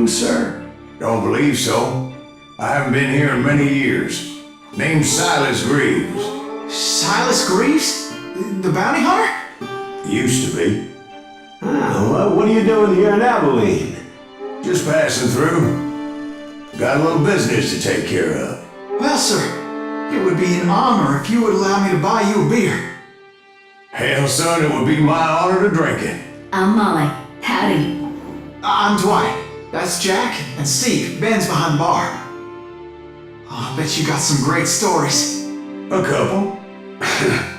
you, sir? Don't believe so. I haven't been here in many years. Name's Silas Greaves. Silas Greaves? The bounty hunter? Used to be. Well, what are you doing here in Abilene? Just passing through. Got a little business to take care of. Well, sir, it would be an honor if you would allow me to buy you a beer. Hell, son, it would be my honor to drink it. I'm Molly. Howdy. I'm Dwight. That's Jack, and Steve, Ben's behind the bar. Oh, I bet you got some great stories. A couple.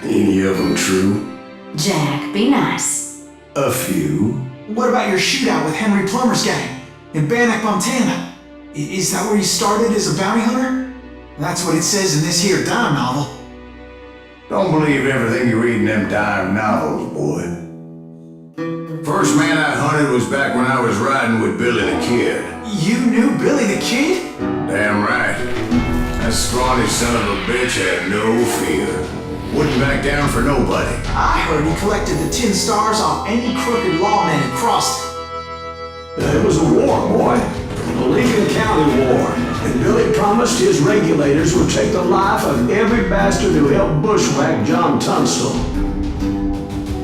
Any of them true? Jack, be nice. A few. What about your shootout with Henry Plummer's gang in Bannock, Montana? Is that where you started as a bounty hunter? That's what it says in this here dime novel. Don't believe everything you read in them dime novels, boy. First man I hunted was back when I was riding with Billy the Kid. You knew Billy the Kid? Damn right. That scrawny son of a bitch had no fear. Wouldn't back down for nobody. I heard he collected the 10 stars off any crooked lawman who crossed it. It was a war, boy. The Lincoln County War. And Billy promised his regulators would take the life of every bastard who helped bushwhack John Tunstall.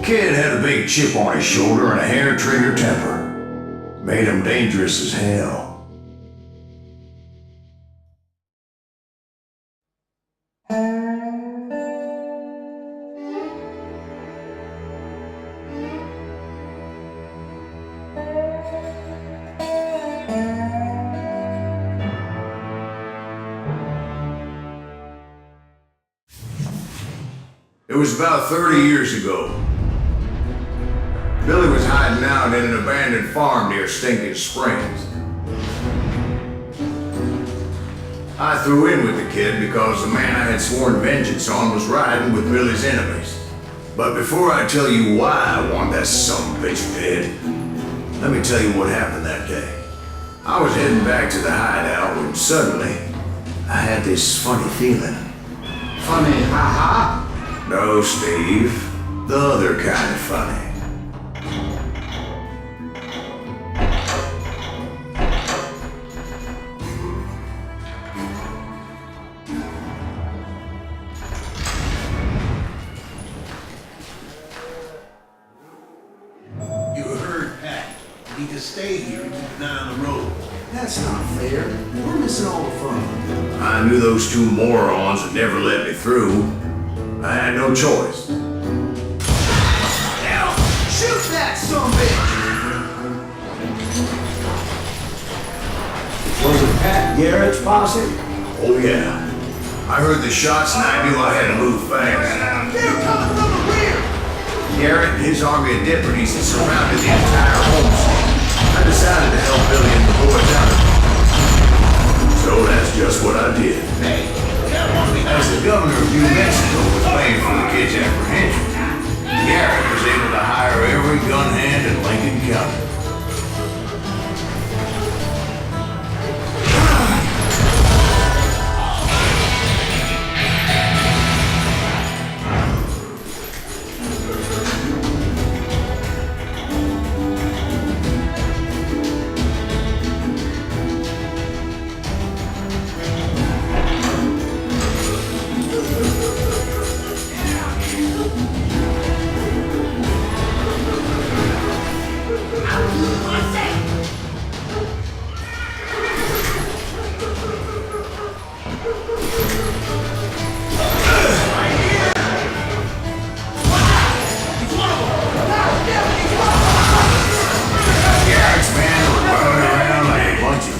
Kid had a big chip on his shoulder and a hair-trigger temper. Made him dangerous as hell. It was about 30 years ago. Billy was hiding out in an abandoned farm near Stinking Springs. I threw in with the kid because the man I had sworn vengeance on was riding with Billy's enemies. But before I tell you why I want that sumbitch dead, let me tell you what happened that day. I was heading back to the hideout when suddenly I had this funny feeling. Funny, ha-ha? No, Steve. The other kind of funny. You heard Pat. You need to stay here and keep an eye on the road. That's not fair. We're missing all the fun. I knew those two morons would never let me through. I had no choice. Now, shoot that sumbitch! Was it Pat Garrett's posse? Oh yeah. I heard the shots and I knew I had to move fast. They're coming from the rear! Garrett and his army of deputies had surrounded the entire homestead. I decided to help Billy and the boys out. So that's just what I did. As the governor of New Mexico was paying for the kid's apprehension, Garrett was able to hire every gun hand in Lincoln County.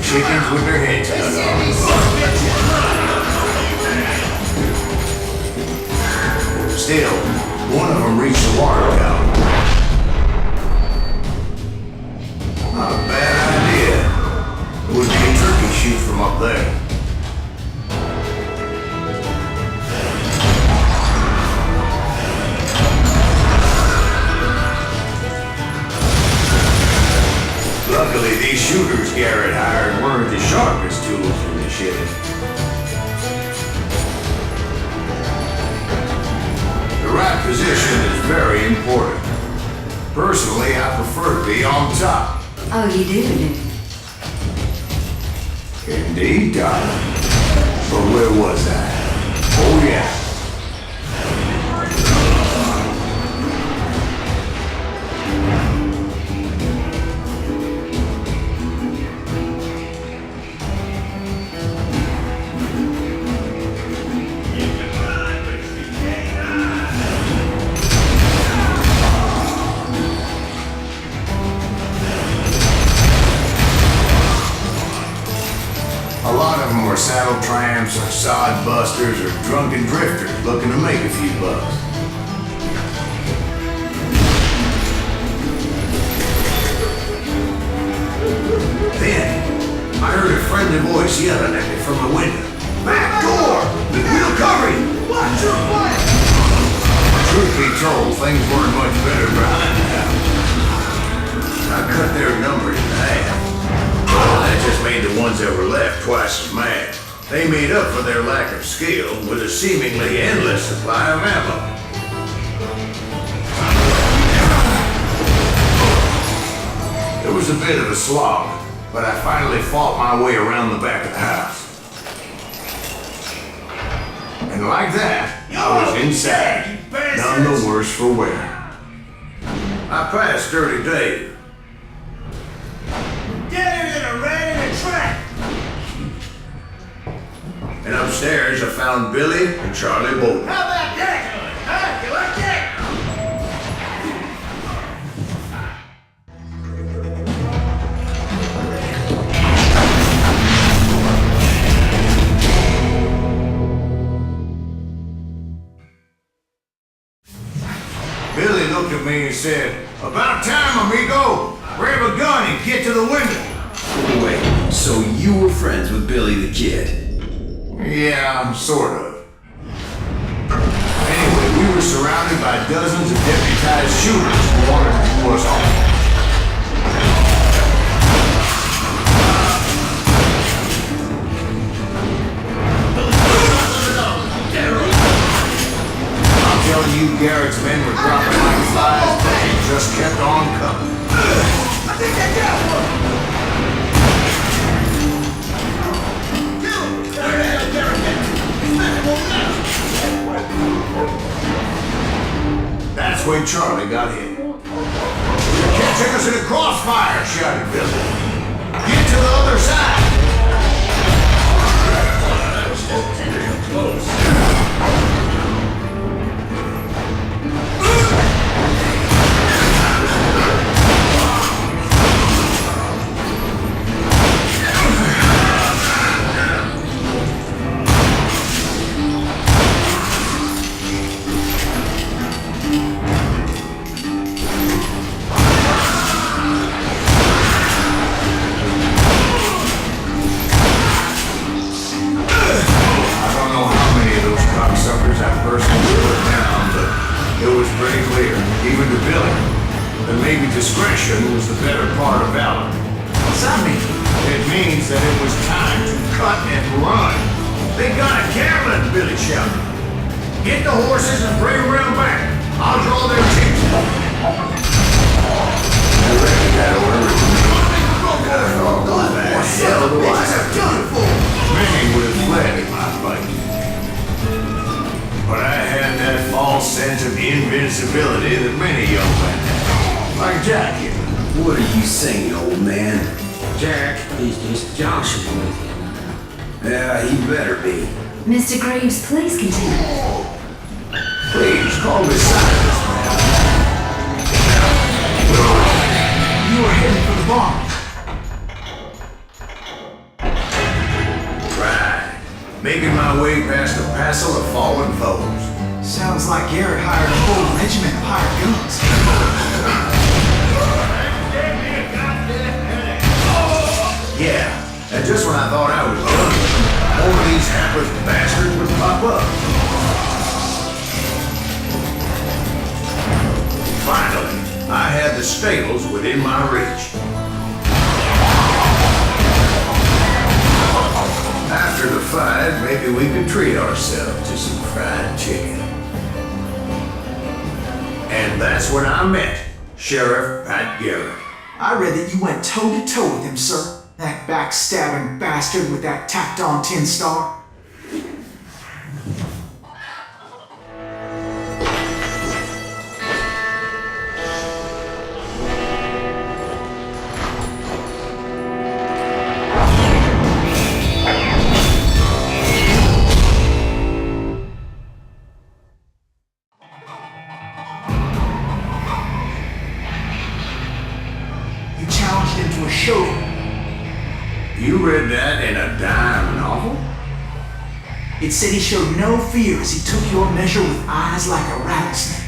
Chickens with their heads cut off. Still, one of them reached the water tower. Not a bad idea. It would be a turkey shoot from up there. Luckily, these shooters Garrett hired weren't the sharpest tools in the shed. The right position is very important. Personally, I prefer to be on top. Oh, you do? Indeed, darling. But where was I? Oh, yeah. A lot of them were saddle tramps or sod busters or drunken drifters looking to make a few bucks. Then, I heard a friendly voice yelling at me from the window. Back door! We'll cover you! Watch your fire! Truth be told, things weren't much better behind the house. I cut their number in half. Well, that just made the ones that were left twice as mad. They made up for their lack of skill with a seemingly endless supply of ammo. It was a bit of a slog, but I finally fought my way around the back of the house. And like that, I was inside, none the worse for wear. I passed Dirty Dave. Get him in a ran in a track! And upstairs I found Billy and Charlie Bolton. How about that? Huh? You like that? Billy looked at me and said, "About time, amigo! Grab a gun and get to the window!" Wait, so you were friends with Billy the Kid? Yeah, sort of. Anyway, we were surrounded by dozens of deputized shooters who wanted to pull us off. I'm telling you, Garrett's men were dropping like flies, but they just kept on coming. I think I got one! That's when Charlie got hit. "You can't take us in a crossfire," shouted Billy. "Get to the other side!" Discretion was the better part of valor. What's that mean? It means that it was time to cut and run. "They got a Cameron," Billy shouted. "Get the horses and bring them around back. I'll draw their teeth." I reckon that order was what the hell do I have done for? Many would have fled in my fight. But I had that false sense of invincibility that many young men have. Like Jack here. What are you saying, old man? Jack is just joshing with you. Yeah, he better be. Mr. Graves, please continue. Please call me Cyrus, man. You were heading for the barn. Right. Making my way past a passel of fallen foes. Sounds like Garrett hired a whole regiment of hired guns. Yeah, and just when I thought I was done, more of these hapless bastards would pop up. Finally, I had the stables within my reach. After the fight, maybe we could treat ourselves to some fried chicken. And that's when I met Sheriff Pat Garrett. I read that you went toe-to-toe with him, sir. That backstabbing bastard with that tacked-on tin star. You challenged him to a showdown. You read that in a dime novel? It said he showed no fear as he took your measure with eyes like a rattlesnake.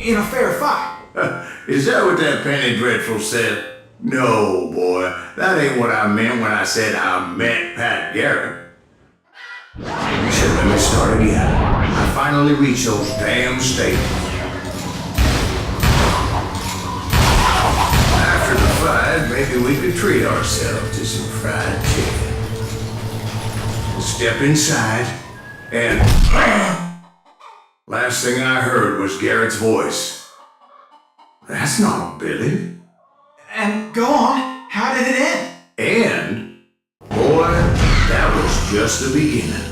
In a fair fight. Is that what that Penny Dreadful said? No, boy. That ain't what I meant when I said I met Pat Garrett. So let me start again. I finally reached those damn stables. After the fight, maybe we could treat ourselves to some fried chicken. Step inside, and last thing I heard was Garrett's voice. That's not Billy. And go on, how did it end? And, boy, that was just the beginning.